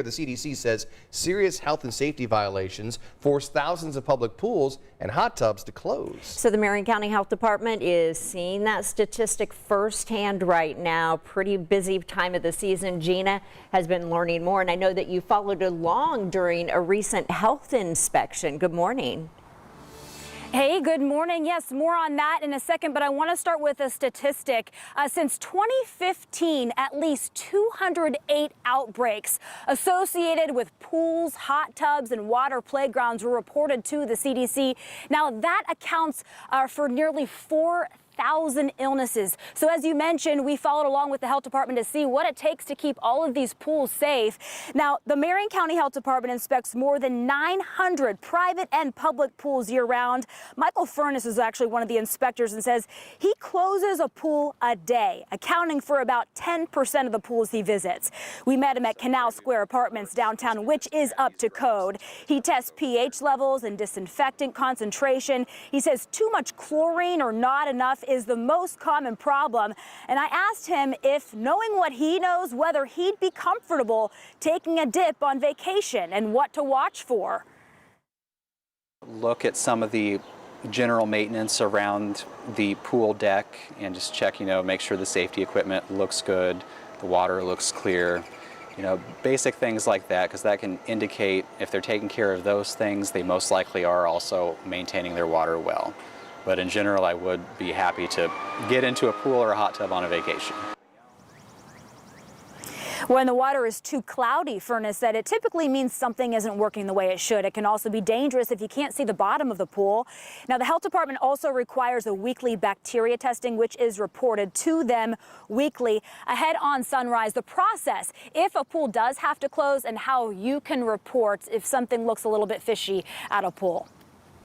The CDC says serious health and safety violations force thousands of public pools and hot tubs to close. So the Marion County Health Department is seeing that statistic firsthand right now. Pretty busy time of the season. Gina has been learning more, and I know that you followed along during a recent health inspection. Good morning. Hey, good morning. Yes, more on that in a second, but I want to start with a statistic. Since 2015, at least 208 outbreaks associated with pools, hot tubs, and water playgrounds were reported to the CDC. Now, that accounts for nearly 4,000 illnesses. So as you mentioned, we followed along with the health department to see what it takes to keep all of these pools safe. Now, the Marion County Health Department inspects more than 900 private and public pools year round. Michael Furness is actually one of the inspectors and says he closes a pool a day, accounting for about 10% of the pools he visits. We met him at Canal Square Apartments downtown, which is up to code. He tests pH levels and disinfectant concentration. He says too much chlorine or not enough is the most common problem. And I asked him if, knowing what he knows, whether he'd be comfortable taking a dip on vacation and what to watch for. Look at some of the general maintenance around the pool deck and just check, make sure the safety equipment looks good, the water looks clear, basic things like that, because that can indicate if they're taking care of those things, they most likely are also maintaining their water well. But in general, I would be happy to get into a pool or a hot tub on a vacation. When the water is too cloudy, Furness said, it typically means something isn't working the way it should. It can also be dangerous if you can't see the bottom of the pool. Now, the health department also requires a weekly bacteria testing, which is reported to them weekly. Ahead on Sunrise, the process if a pool does have to close and how you can report if something looks a little bit fishy at a pool.